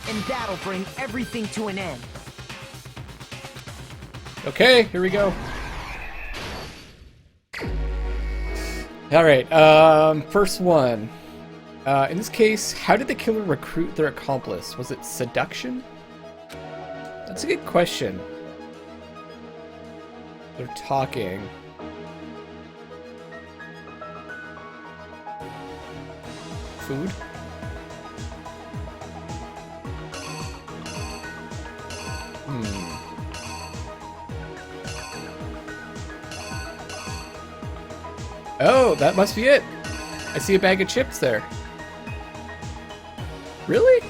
and that'll bring everything to an end. Okay, here we go. Alright, first one. In this case, how did the killer recruit their accomplice? Was it seduction? That's a good question. They're talking. Food? Oh, that must be it. I see a bag of chips there. Really?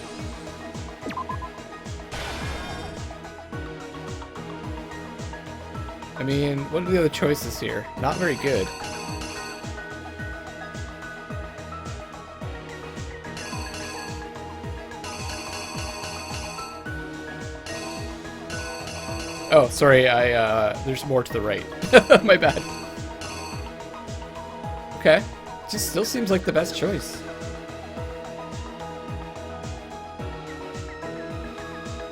I mean, what are the other choices here? Not very good. Oh, sorry, there's more to the right. My bad. Okay. Just still seems like the best choice.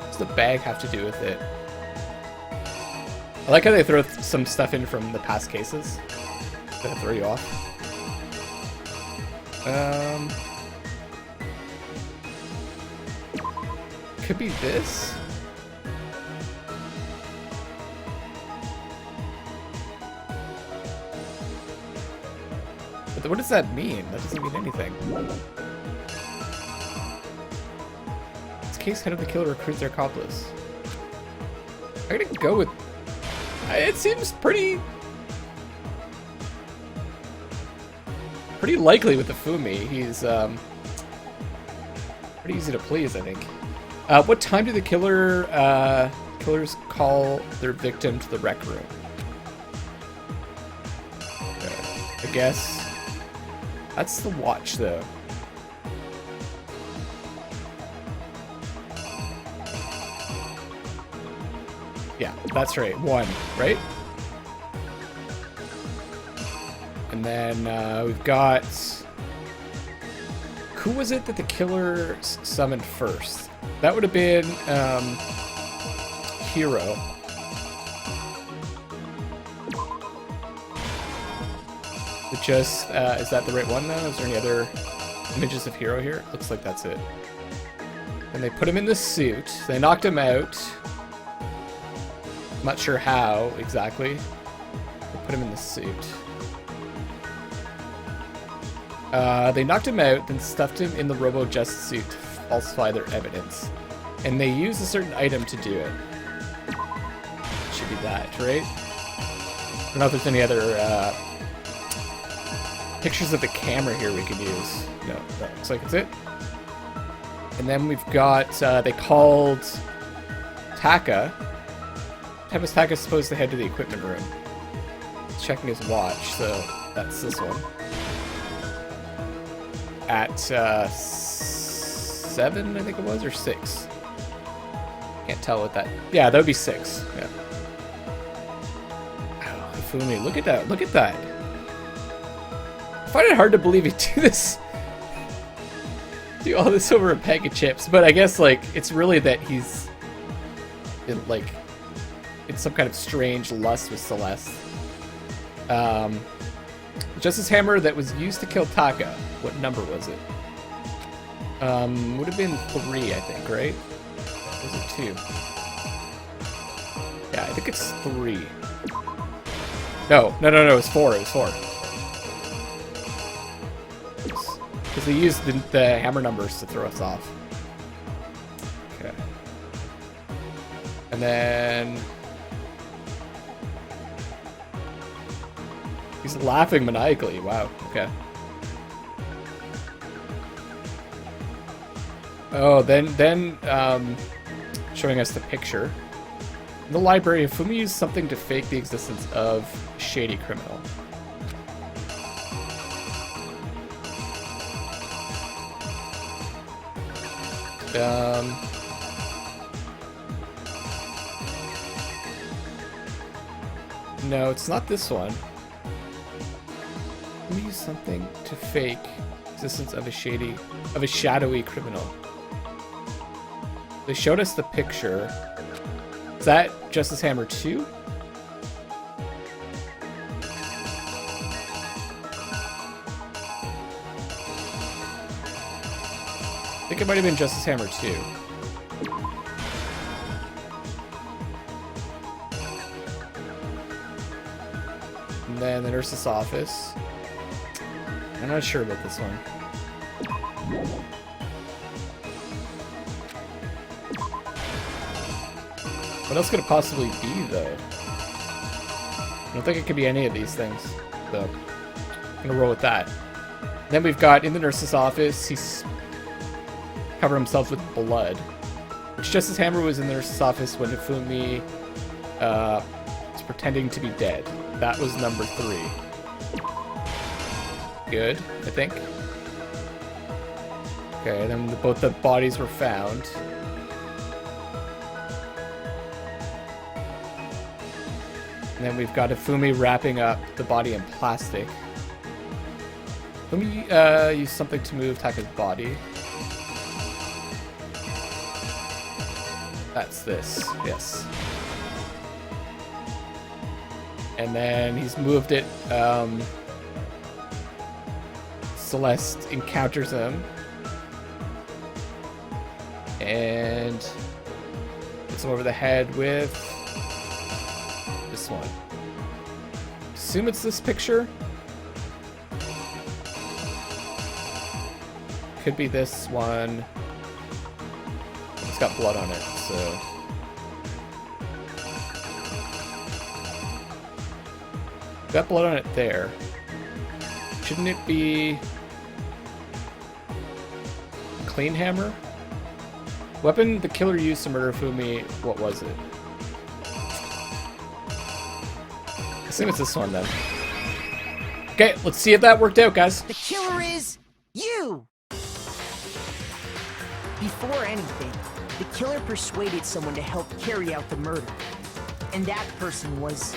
What's the bag have to do with it? I like how they throw some stuff in from the past cases that throw you off. Could be this. But what does that mean? That doesn't mean anything. In this case, how did the killer recruit their accomplice? I'm gonna go with... It seems pretty likely with the Fumi. He's pretty easy to please, I think. What time do the killers call their victim to the rec room? I guess that's the watch, though. Yeah, that's right. 1, right? And then we've got... Who was it that the killer summoned first? That would have been Hero. It just, is that the right one though? Is there any other images of Hero here? Looks like that's it. And they put him in the suit. They knocked him out. I'm not sure how exactly. They put him in the suit. They knocked him out, then stuffed him in the Robo-Just suit to falsify their evidence. And they used a certain item to do it. Should be that, right? I don't know if there's any other pictures of the camera here we could use. No, that looks like it's it. And then we've got, they called Taka. What time was Taka supposed to head to the equipment room? He's checking his watch, so that's this one. At 7, I think it was, or 6. Can't tell what that... Yeah, that would be 6. Yeah. Oh, Hifumi, look at that. Look at that. I find it hard to believe he'd do this. Do all this over a bag of chips. But I guess, like, it's really that he's... like... It's some kind of strange lust with Celeste. Justice Hammer that was used to kill Taka. What number was it? Would have been 3, I think, right? Or was it 2? Yeah, I think it's 3. No, it's 4. It was 4. Because they used the hammer numbers to throw us off. Okay. And then... He's laughing maniacally. Wow. Okay. Oh, then showing us the picture. In the library, Fumi used something to fake the existence of a shady criminal. No, it's not this one. Use something to fake existence of a shadowy criminal. They showed us the picture. Is that Justice Hammer 2? I think it might have been Justice Hammer 2. And then the nurse's office. I'm not sure about this one. What else could it possibly be, though? I don't think it could be any of these things. So, I'm gonna roll with that. Then we've got in the nurse's office, he's covered himself with blood. Which Justice Hammer was in the nurse's office when Hifumi was pretending to be dead. That was number 3. Good, I think. Okay, then both the bodies were found. And then we've got Hifumi wrapping up the body in plastic. Let me use something to move Taka's body. That's this, yes. And then he's moved it. Celeste encounters him. And hits him over the head with this one. Assume it's this picture. Could be this one. It's got blood on it, so. Got blood on it there. Shouldn't it be a clean hammer? Weapon the killer used to murder Fumi. What was it? I assume it's this one then. Okay, let's see if that worked out, guys. The killer is you! Before anything, the killer persuaded someone to help carry out the murder. And that person was...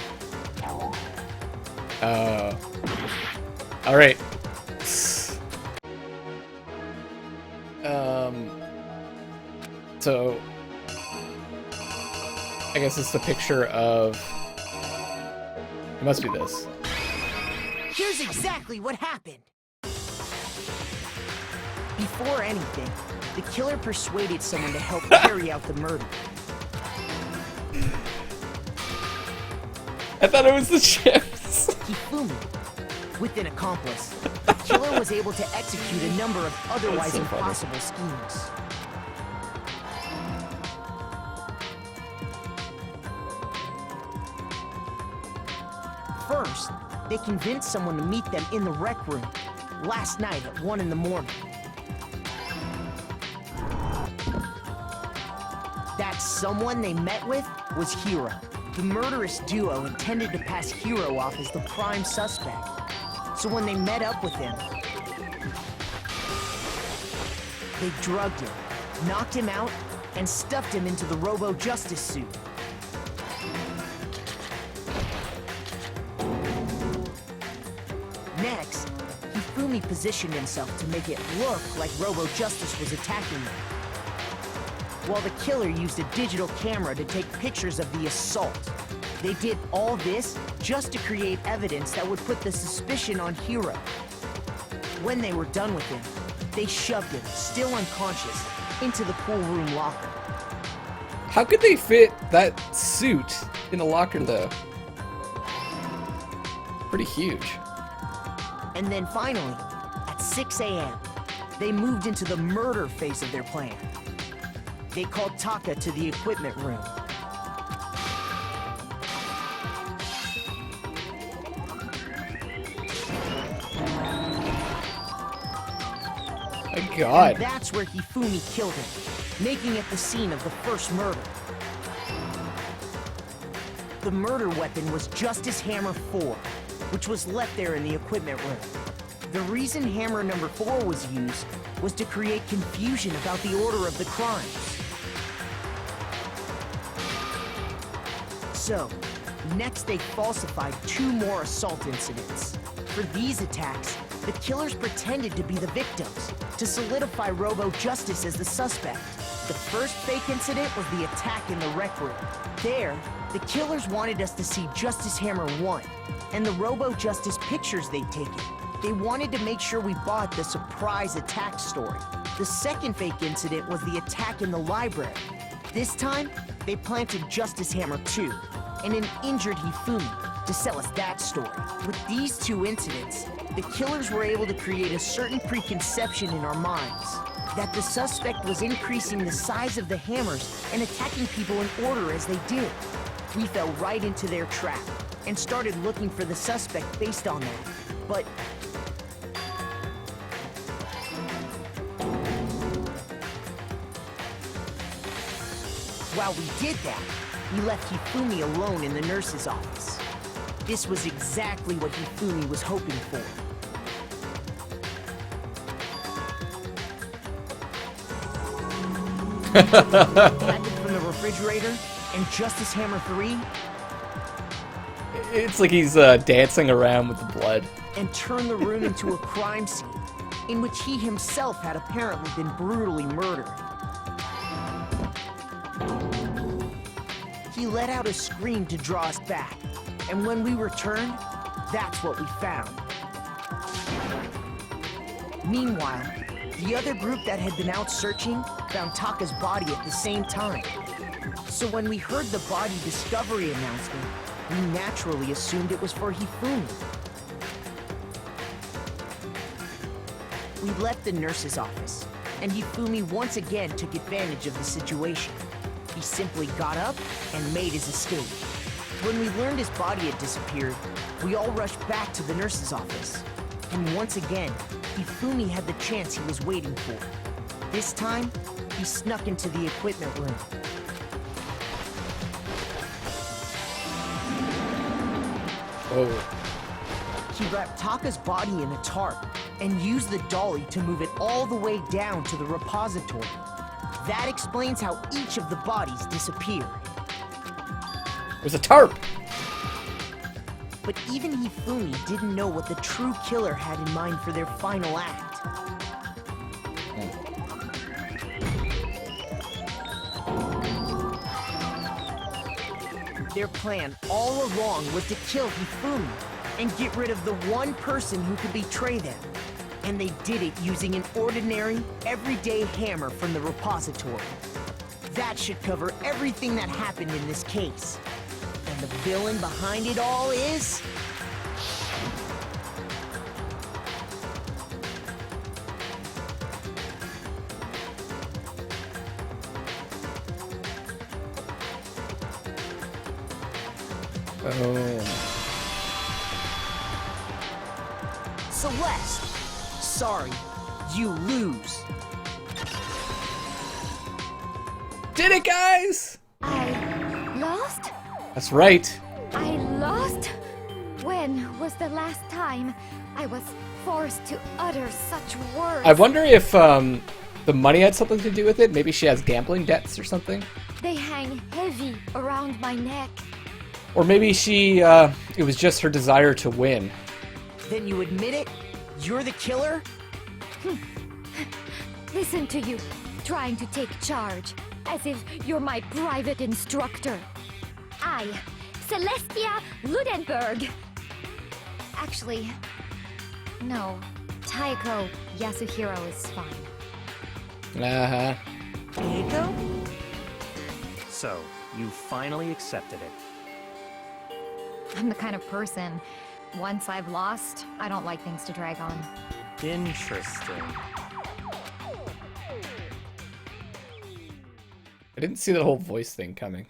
Alright. So... I guess it's the picture of... It must be this. Here's exactly what happened. Before anything, the killer persuaded someone to help carry out the murder. I thought it was the chips. Hifumi. With an accomplice, the killer was able to execute a number of otherwise so impossible schemes. First, they convinced someone to meet them in the rec room last night at 1 in the morning. That someone they met with was Hiro. The murderous duo intended to pass Hiro off as the prime suspect. So when they met up with him, they drugged him, knocked him out, and stuffed him into the Robo-Justice suit. Next, Hifumi positioned himself to make it look like Robo-Justice was attacking them, while the killer used a digital camera to take pictures of the assault. They did all this just to create evidence that would put the suspicion on Hiro. When they were done with him, they shoved him, still unconscious, into the pool room locker. How could they fit that suit in a locker, though? Pretty huge. And then finally, at 6 a.m., they moved into the murder phase of their plan. They called Taka to the equipment room. My God. And that's where Hifumi killed him, making it the scene of the first murder. The murder weapon was Justice Hammer 4, which was left there in the equipment room. The reason Hammer number 4 was used was to create confusion about the order of the crimes. So, next they falsified 2 more assault incidents. For these attacks, the killers pretended to be the victims, to solidify Robo Justice as the suspect. The first fake incident was the attack in the rec room. There, the killers wanted us to see Justice Hammer 1 and the Robo Justice pictures they'd taken. They wanted to make sure we bought the surprise attack story. The second fake incident was the attack in the library. This time, they planted Justice Hammer 2 and an injured Hifumi to sell us that story. With these two incidents, the killers were able to create a certain preconception in our minds that the suspect was increasing the size of the hammers and attacking people in order as they did. We fell right into their trap and started looking for the suspect based on that. But while we did that, we left Hifumi alone in the nurse's office. This was exactly what Hifumi was hoping for. Collected from the refrigerator and Justice Hammer 3 It's like he's dancing around with the blood. and turned the room into a crime scene in which he himself had apparently been brutally murdered. He let out a scream to draw us back, and when we returned, that's what we found. Meanwhile, the other group that had been out searching found Taka's body at the same time. So when we heard the body discovery announcement, we naturally assumed it was for Hifumi. We left the nurse's office, and Hifumi once again took advantage of the situation. He simply got up and made his escape. When we learned his body had disappeared, we all rushed back to the nurse's office. And once again, Hifumi had the chance he was waiting for. This time, he snuck into the equipment room. Oh. He wrapped Taka's body in a tarp and used the dolly to move it all the way down to the repository. That explains how each of the bodies disappeared. It was a tarp! But even Hifumi didn't know what the true killer had in mind for their final act. Their plan all along was to kill Hifumi and get rid of the one person who could betray them. And they did it using an ordinary, everyday hammer from the repository. That should cover everything that happened in this case. And the villain behind it all is... Oh. Celeste. Sorry, you lose. Did it, guys? I lost? That's right. I lost? When was the last time I was forced to utter such words? I wonder if the money had something to do with it. Maybe she has gambling debts or something. They hang heavy around my neck. Or maybe it was just her desire to win. Then you admit it? You're the killer? Listen to you, trying to take charge, as if you're my private instructor. I, Celestia Ludenberg. Actually, no, Taiko Yasuhiro is fine. Uh-huh. Diego? So, you finally accepted it. I'm the kind of person, once I've lost, I don't like things to drag on. Interesting. I didn't see that whole voice thing coming.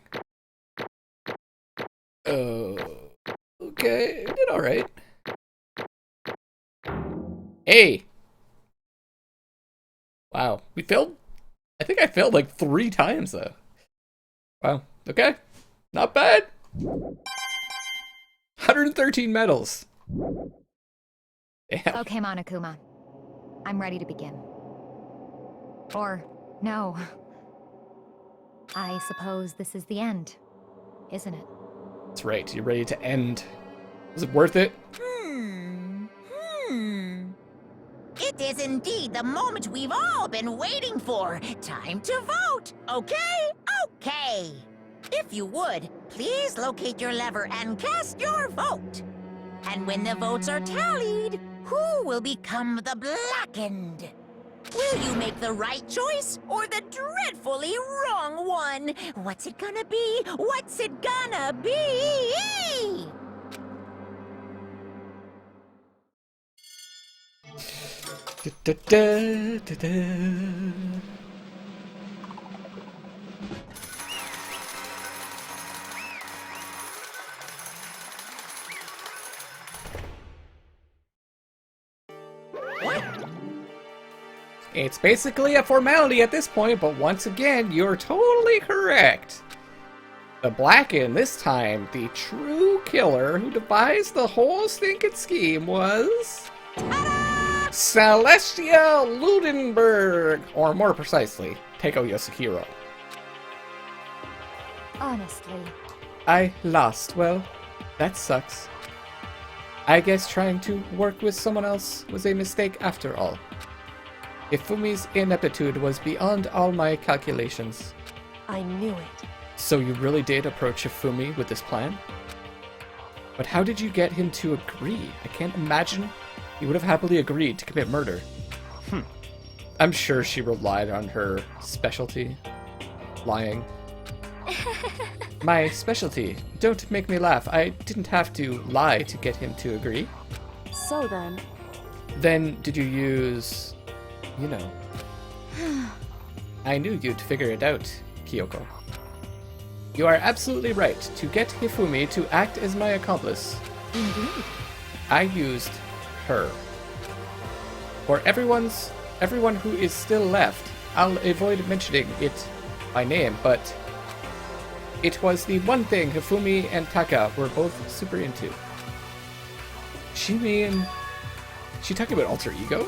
Oh. Okay, I did alright. Hey! Wow, we failed? I think I failed like 3 times though. Wow, okay. Not bad. 113 medals. Damn. Okay, Monokuma. I'm ready to begin. Or, no. I suppose this is the end, isn't it? That's right, you're ready to end. Was it worth it? It is indeed the moment we've all been waiting for. Time to vote, okay? Okay. If you would, please locate your lever and cast your vote. And when the votes are tallied, who will become the blackened? Will you make the right choice or the dreadfully wrong one? What's it gonna be? What's it gonna be? Da, da, da, da. It's basically a formality at this point, but once again, you're totally correct. The Blacken, this time, the true killer who devised the whole stinking scheme was... Celestia Ludenberg! Or more precisely, Teiko Yasuhiro. Honestly, I lost. Well, that sucks. I guess trying to work with someone else was a mistake after all. Hifumi's ineptitude was beyond all my calculations. I knew it. So you really did approach Hifumi with this plan? But how did you get him to agree? I can't imagine he would have happily agreed to commit murder. I'm sure she relied on her specialty. Lying. My specialty. Don't make me laugh. I didn't have to lie to get him to agree. So then... Then did you use... you know. I knew you'd figure it out, Kyoko. You are absolutely right. To get Hifumi to act as my accomplice, indeed. I used her. For everyone who is still left, I'll avoid mentioning it by name, but it was the one thing Hifumi and Taka were both super into. She talking about alter ego?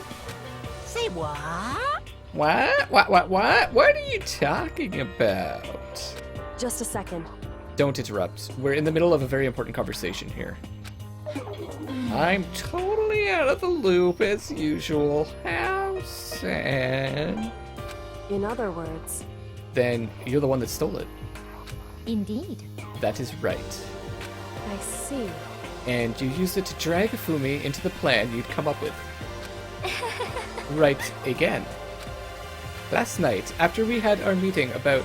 Say what? What? What are you talking about? Just a second. Don't interrupt. We're in the middle of a very important conversation here. I'm totally out of the loop as usual. How sad. In other words... Then you're the one that stole it. Indeed. That is right. I see. And you used it to drag Hifumi into the plan you'd come up with. Right again. Last night, after we had our meeting about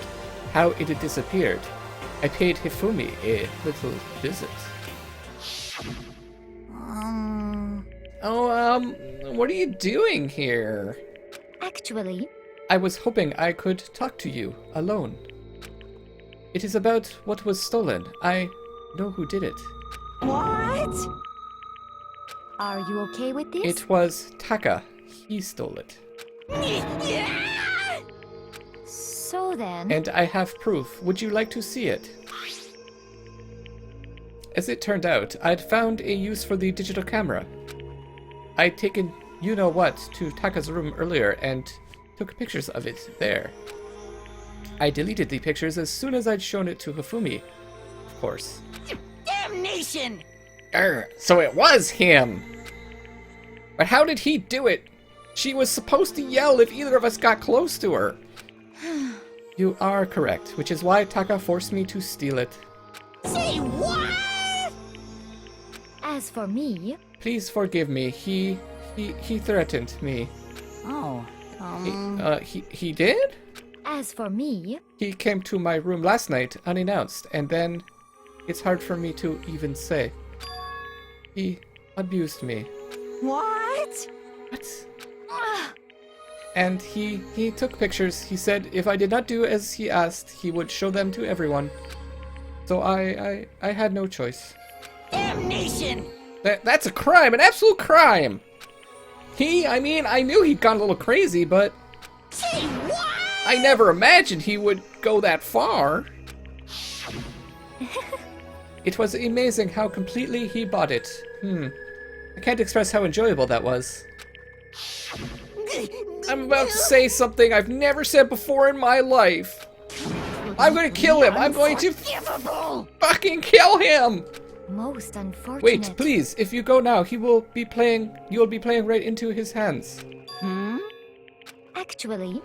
how it had disappeared, I paid Hifumi a little visit. What are you doing here? Actually, I was hoping I could talk to you alone. It is about what was stolen. I know who did it. What? are you okay with this? It was Taka. He stole it. So then... And I have proof. Would you like to see it? As it turned out, I'd found a use for the digital camera. I'd taken you-know-what to Taka's room earlier and took pictures of it there. I deleted the pictures as soon as I'd shown it to Hifumi, of course. Damnation! So it was him! But how did he do it? She was supposed to yell if either of us got close to her. You are correct, which is why Taka forced me to steal it. Say what? As for me... Please forgive me. He threatened me. Oh, He did? As for me... He came to my room last night unannounced, and then it's hard for me to even say. He abused me. what? What? And he took pictures. He said if I did not do as he asked, he would show them to everyone. So I had no choice. Damnation! That's a crime, an absolute crime! I knew he'd gone a little crazy, but Say what? I never imagined he would go that far. It was amazing how completely he bought it. I can't express how enjoyable that was. I'm about to say something I've never said before in my life. I'm going to kill him. I'm going to Unforgivable! fucking kill him. Most unfortunate. Wait, please, if you go now, you will be playing right into his hands. Actually,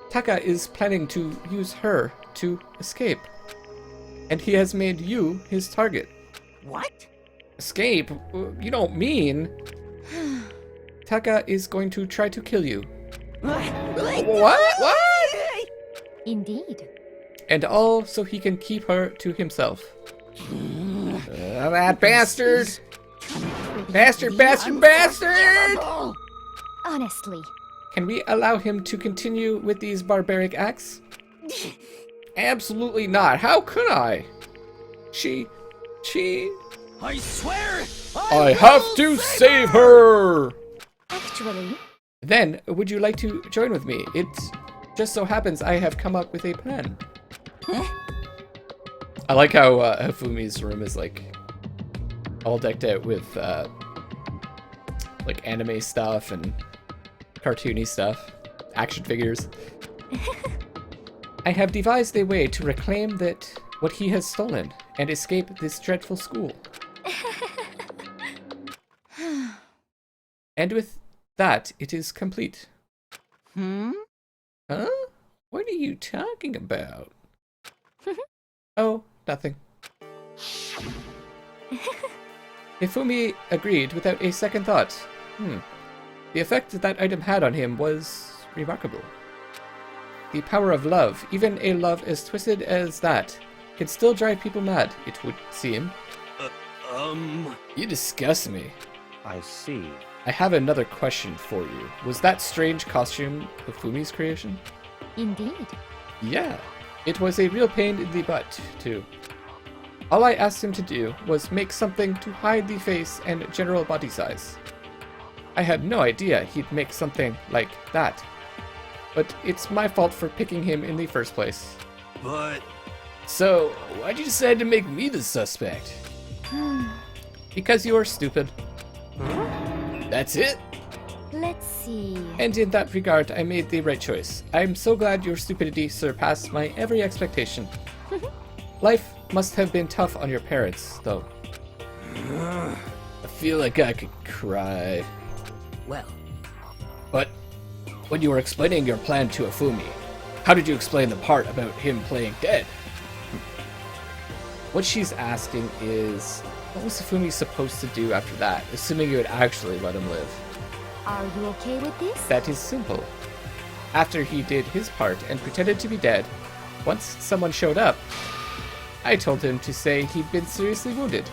Taka is planning to use her to escape. And he has made you his target. What? Escape? You don't mean... Taka is going to try to kill you. What? indeed. And all so he can keep her to himself. That bastard! Bastard! Honestly, Can we allow him to continue with these barbaric acts? Absolutely not. How could I? She... I swear! I have to save her! actually, Then, would you like to join with me? It just so happens I have come up with a plan. I like how Hifumi's room is like all decked out with like anime stuff and cartoony stuff, action figures. I have devised a way to reclaim what he has stolen and escape this dreadful school. And with that, it is complete. Huh? What are you talking about? Oh, nothing. Hifumi agreed without a second thought. The effect that item had on him was remarkable. The power of love, even a love as twisted as that, can still drive people mad, it would seem. You disgust me. I see. I have another question for you. Was that strange costume Hifumi's creation? indeed. Yeah. It was a real pain in the butt, too. All I asked him to do was make something to hide the face and general body size. I had no idea he'd make something like that. But it's my fault for picking him in the first place. But... So, why'd you decide to make me the suspect? Because you are stupid. That's it? Let's see. And in that regard, I made the right choice. I'm so glad your stupidity surpassed my every expectation. Life must have been tough on your parents, though. I feel like I could cry. Well, But when you were explaining your plan to Hifumi, how did you explain the part about him playing dead? What she's asking is, what was Hifumi supposed to do after that, assuming you had actually let him live? Are you okay with this? That is simple. After he did his part and pretended to be dead, once someone showed up, I told him to say he'd been seriously wounded.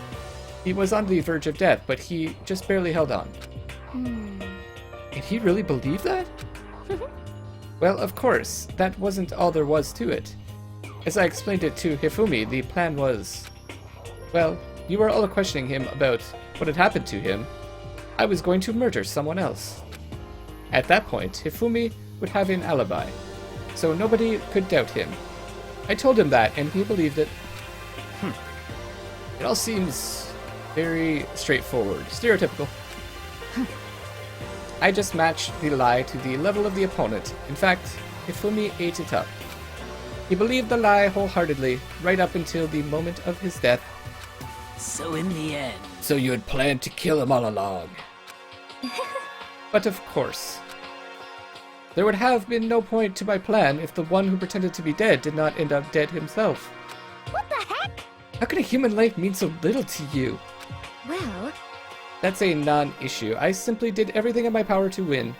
He was on the verge of death, but he just barely held on. And he really believed that? Well, of course, that wasn't all there was to it. As I explained it to Hifumi, the plan was... Well, you were all questioning him about what had happened to him. I was going to murder someone else. At that point, Hifumi would have an alibi, so nobody could doubt him. I told him that, and he believed it. It all seems very straightforward, stereotypical. I just matched the lie to the level of the opponent. In fact, Hifumi ate it up. He believed the lie wholeheartedly, right up until the moment of his death. so in the end, So you had planned to kill him all along. But of course. There would have been no point to my plan if the one who pretended to be dead did not end up dead himself. What the heck? How can a human life mean so little to you? Well, That's a non-issue. I simply did everything in my power to win.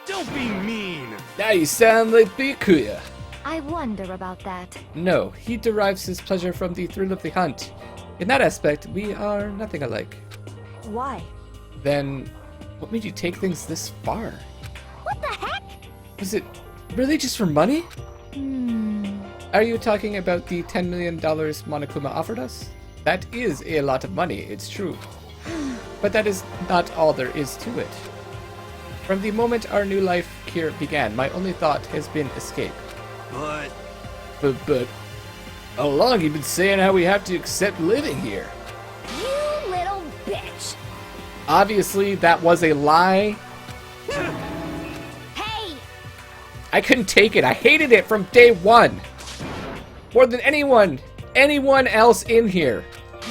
Don't be mean! Now you sound like Bikuya. I wonder about that. No, he derives his pleasure from the thrill of the hunt. In that aspect, we are nothing alike. Why? Then, what made you take things this far? What the heck? Was it really just for money? Hmm. Are you talking about the $10 million Monokuma offered us? That is a lot of money, it's true. But that is not all there is to it. From the moment our new life here began, my only thought has been escape. But... But, how long you been saying how we have to accept living here? You little bitch. Obviously, that was a lie. Hey! I couldn't take it. I hated it from day one. More than anyone else in here.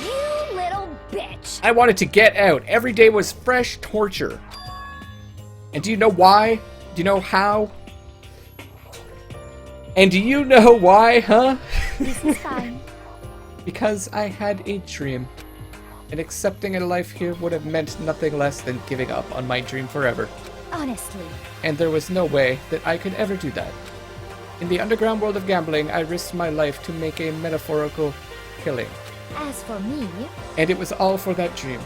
You little bitch. I wanted to get out. Every day was fresh torture. And do you know why? Do you know how? And do you know why, huh? This is fine. Because I had a dream. And accepting a life here would have meant nothing less than giving up on my dream forever. Honestly. And there was no way that I could ever do that. In the underground world of gambling, I risked my life to make a metaphorical killing. As for me, And it was all for that dream.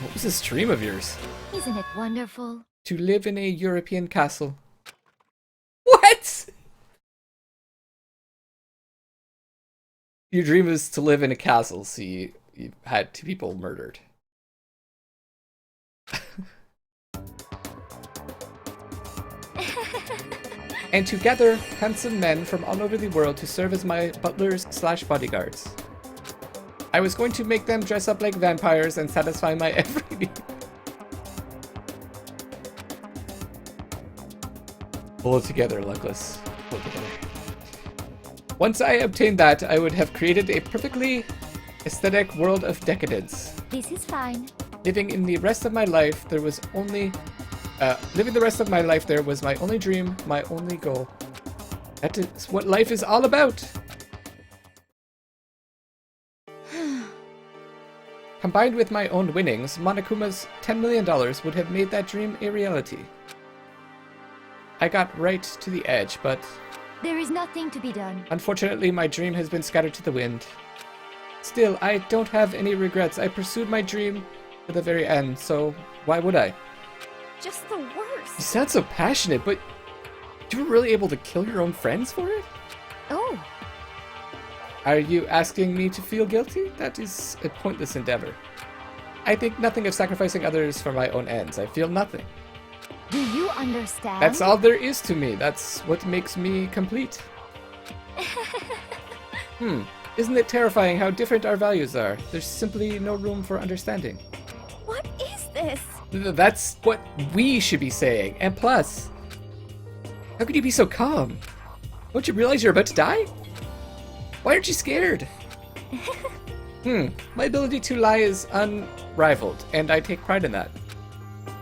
What was this dream of yours? isn't it wonderful? To live in a European castle. What? Your dream was to live in a castle, so you had 2 people murdered. And to gather handsome men from all over the world to serve as my butlers / bodyguards. I was going to make them dress up like vampires and satisfy my every need. Pull it together, Luckless. Pull it together. Once I obtained that, I would have created a perfectly aesthetic world of decadence. This is fine. Living the rest of my life there was my only dream, my only goal. That is what life is all about. Combined with my own winnings, Monokuma's $10 million would have made that dream a reality. I got right to the edge, but There is nothing to be done. unfortunately my dream has been scattered to the wind. Still, I don't have any regrets. I pursued my dream to the very end, so why would I? Just the You worst. sound so passionate, but you were really able to kill your own friends for it? Oh, Are you asking me to feel guilty? That is a pointless endeavor. I think nothing of sacrificing others for my own ends. I feel nothing. do you understand? That's all there is to me. That's what makes me complete. Isn't it terrifying how different our values are? There's simply no room for understanding. What is this? That's what we should be saying. And plus, how could you be so calm? Don't you realize you're about to die? Why aren't you scared? My ability to lie is unrivaled, and I take pride in that.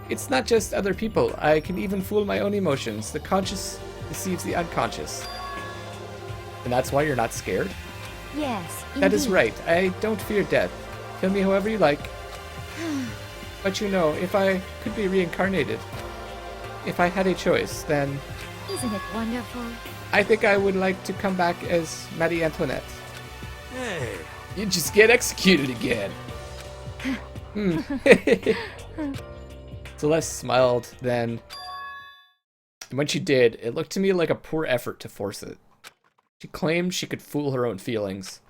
It's not just other people. I can even fool my own emotions. The conscious deceives the unconscious. And that's why you're not scared? Yes, That is indeed. right. I don't fear death. Kill me however you like. But you know, if I could be reincarnated, if I had a choice, then Isn't it wonderful? I think I would like to come back as Marie Antoinette. Hey, You just get executed again. Celeste smiled then. And when she did, it looked to me like a poor effort to force it. She claimed she could fool her own feelings.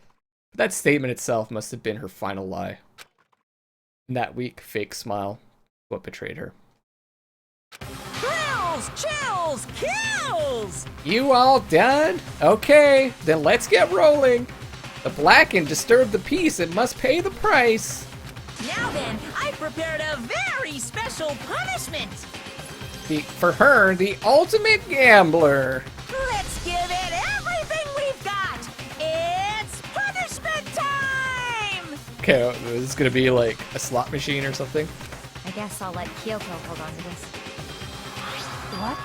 But that statement itself must have been her final lie. And that weak, fake smile, what betrayed her. Thrills, chills, kills! You all done? Okay, then let's get rolling. The Blackened disturbed the peace and must pay the price. Now then, I prepared a very special punishment. For her, the ultimate gambler. Let's give it everything we've got. It's punishment time! Okay, this is gonna be like a slot machine or something. I guess I'll let Kyoko hold on to this. What?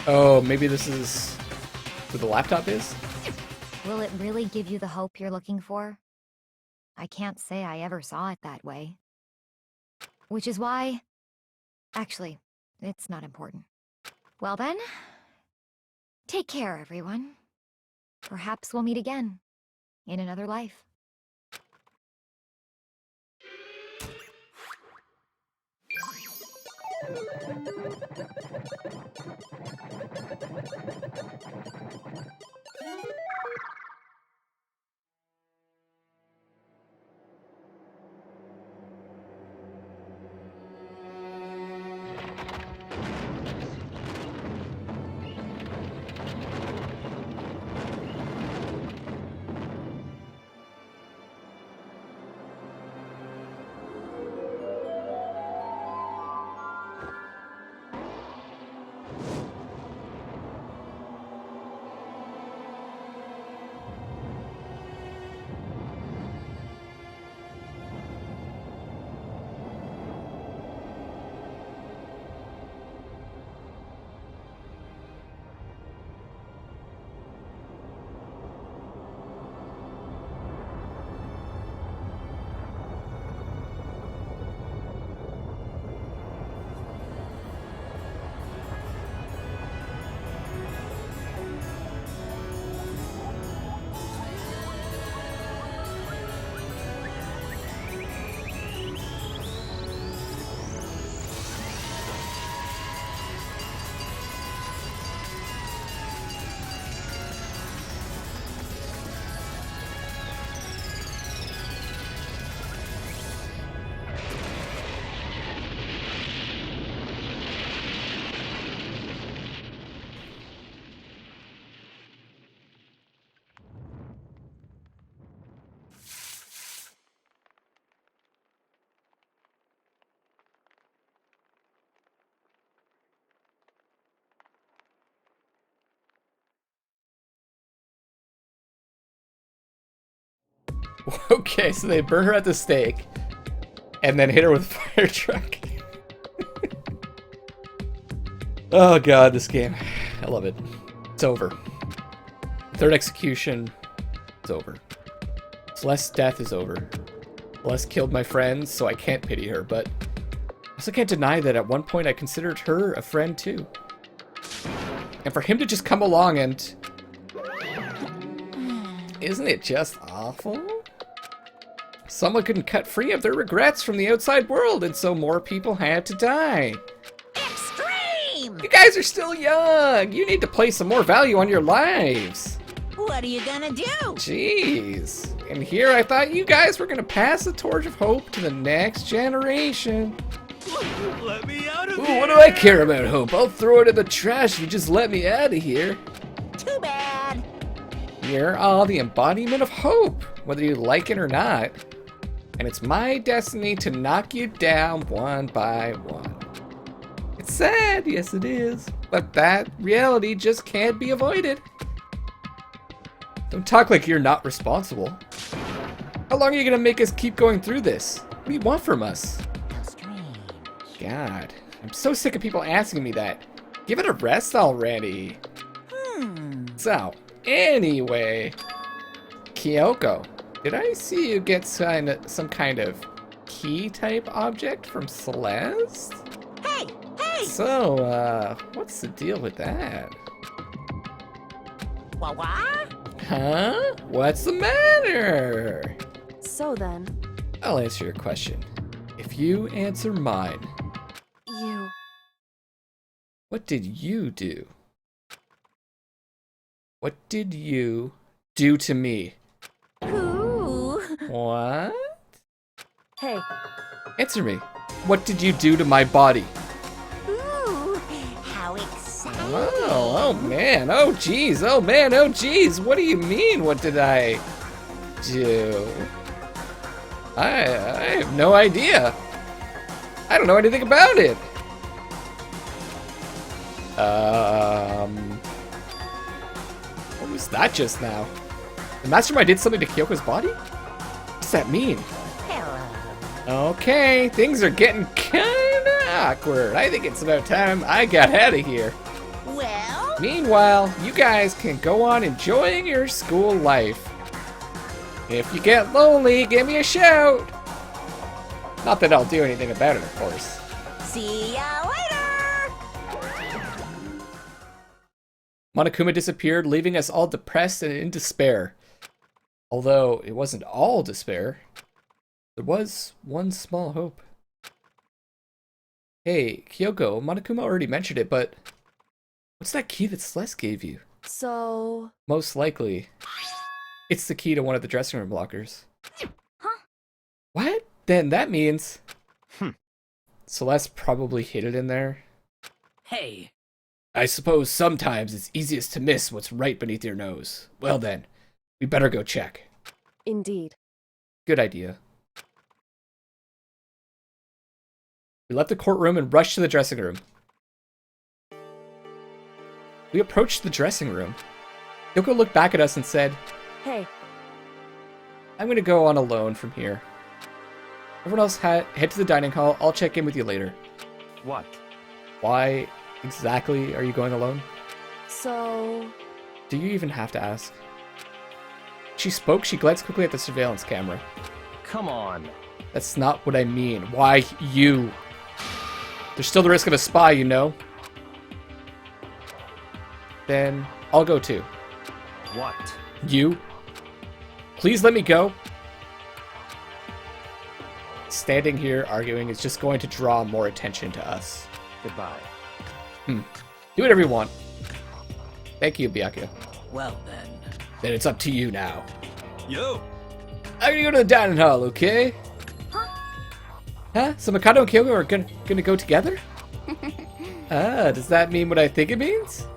Oh, maybe this is where the laptop is? Will it really give you the hope you're looking for? I can't say I ever saw it that way. Which is why... Actually, it's not important. Well then, take care, everyone. Perhaps we'll meet again, in another life. Okay, so they burn her at the stake and then hit her with a fire truck. Oh god, this game. I love it. It's over. Third execution is over. Celeste's death is over. Celeste killed my friends, so I can't pity her, but I also can't deny that at one point I considered her a friend too. And for him to just come along and... Isn't it just awful? Someone couldn't cut free of their regrets from the outside world, and so more people had to die. Extreme! You guys are still young! You need to place some more value on your lives! What are you gonna do? Jeez. And here I thought you guys were gonna pass the torch of hope to the next generation. Let me out of Ooh, here! what do I care about hope? I'll throw it in the trash if you just let me out of here. Too bad. You're all the embodiment of hope, whether you like it or not. And it's my destiny to knock you down one by one. It's sad, yes it is, but that reality just can't be avoided. Don't talk like you're not responsible. How long are you gonna make us keep going through this? What do you want from us? How strange. God, I'm so sick of people asking me that. Give it a rest already. So, anyway, Kyoko, did I see you get some kind of key type object from Celeste? Hey, hey! So, what's the deal with that? What? Huh? What's the matter? So then, I'll answer your question. If you answer mine, you... what did you do? What did you do to me? Ooh. What? Hey, Answer me. What did you do to my body? Ooh. How exciting. Oh man, oh geez, oh man, oh geez. What do you mean, what did I do? I have no idea. I don't know anything about it. What was that just now? The Mastermind did something to Kyoko's body? What does that mean? Hello. Okay, things are getting kinda awkward. I think it's about time I got out of here. Well, Meanwhile, you guys can go on enjoying your school life. If you get lonely, give me a shout. Not that I'll do anything about it, of course. see ya later. Monokuma disappeared, leaving us all depressed and in despair. Although it wasn't all despair, there was one small hope. Hey, Kyoko, Monokuma already mentioned it, but what's that key that Celeste gave you? so... Most likely, it's the key to one of the dressing room lockers. Huh? What? Then that means... Celeste probably hid it in there. Hey, I suppose sometimes it's easiest to miss what's right beneath your nose. Well then, we better go check. Indeed. Good idea. We left the courtroom and rushed to the dressing room. We approached the dressing room. Yoko looked back at us and said, Hey, I'm gonna go on alone from here. Everyone else head to the dining hall. I'll check in with you later. What? Why exactly are you going alone? so... Do you even have to ask? She spoke, she glanced quickly at the surveillance camera. Come on. That's not what I mean. Why you? There's still the risk of a spy, you know. Then I'll go too. What? You? Please let me go. Standing here arguing is just going to draw more attention to us. Goodbye. Do whatever you want. Thank you, Byakuya. well then. Then it's up to you now. Yo! I'm gonna go to the dining hall, okay? Huh? So Mikado and Kyoko are gonna go together? Does that mean what I think it means?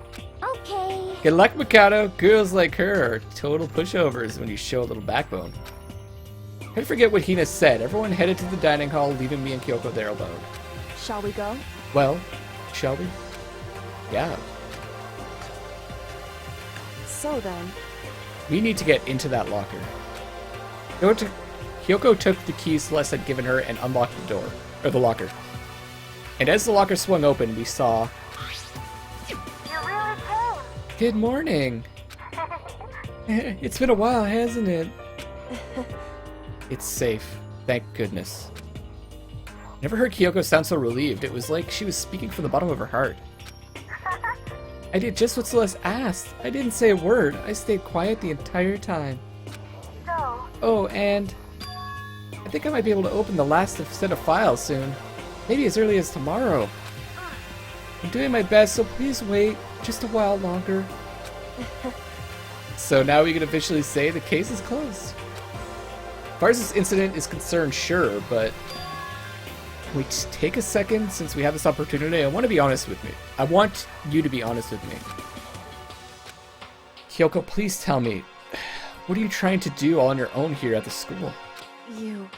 Okay. Good luck, Mikado. Girls like her are total pushovers when you show a little backbone. Can't forget what Hina said. Everyone headed to the dining hall, leaving me and Kyoko there alone. Shall we go? Well, shall we? Yeah. So then, We need to get into that locker. Kyoko took the keys Celeste had given her and unlocked the door, or the locker. And as the locker swung open, we saw... You really came. Good morning. It's been a while, hasn't it? It's safe. Thank goodness. Never heard Kyoko sound so relieved. It was like she was speaking from the bottom of her heart. I did just what Celeste asked. I didn't say a word. I stayed quiet the entire time. So, Oh, and I think I might be able to open the last set of files soon. Maybe as early as tomorrow. I'm doing my best, so please wait just a while longer. So now we can officially say the case is closed. As far as this incident is concerned, sure, but can we take a second since we have this opportunity? I want to be honest with me. I want you to be honest with me. Kyoko, please tell me, what are you trying to do all on your own here at the school? You.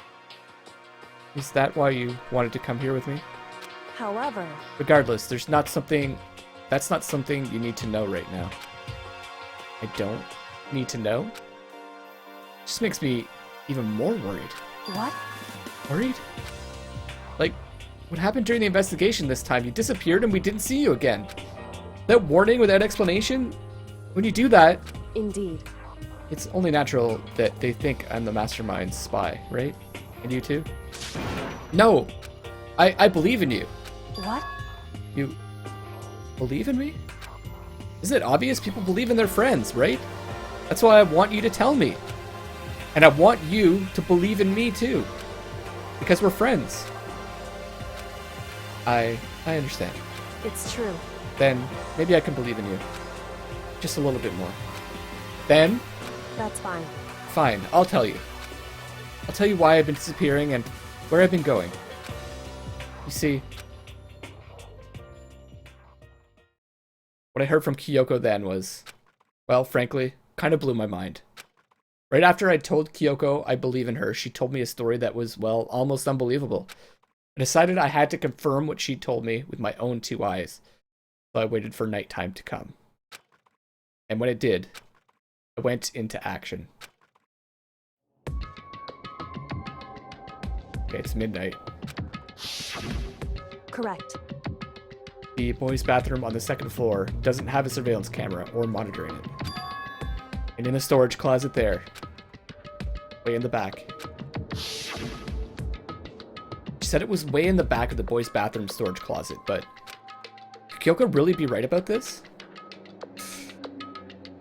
Is that why you wanted to come here with me? However, Regardless, that's not something you need to know right now. I don't need to know? Just makes me even more worried. what? Worried? Like, what happened during the investigation this time? You disappeared and we didn't see you again. That warning without explanation? When you do that, Indeed. it's only natural that they think I'm the mastermind's spy, right? And you too? No! I believe in you. What? You believe in me? Isn't it obvious people believe in their friends, right? That's why I want you to tell me. And I want you to believe in me too. Because we're friends. I understand. It's true. Then maybe I can believe in you. Just a little bit more. Then, That's fine. fine, I'll tell you. I'll tell you why I've been disappearing and where I've been going. You see, what I heard from Kyoko then was, well, frankly, kind of blew my mind. Right after I told Kyoko I believe in her, she told me a story that was, well, almost unbelievable. I decided I had to confirm what she told me with my own two eyes. So I waited for nighttime to come. And when it did, I went into action. Okay, it's midnight. Correct. The boys' bathroom on the second floor doesn't have a surveillance camera or monitoring it. And in the storage closet there, way in the back. She said it was way in the back of the boys' bathroom storage closet, but could Kyoko really be right about this?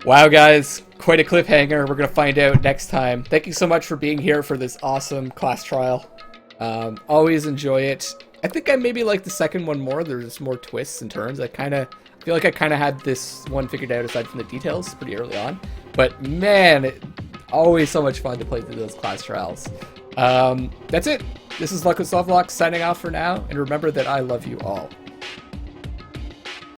Wow, guys, quite a cliffhanger. We're going to find out next time. Thank you so much for being here for this awesome class trial. Always enjoy it. I think I maybe like the second one more. There's more twists and turns. I feel like I kind of had this one figured out aside from the details pretty early on. But man, always so much fun to play through those class trials. That's it. This is Luckless Lovelocks signing off for now. And remember that I love you all.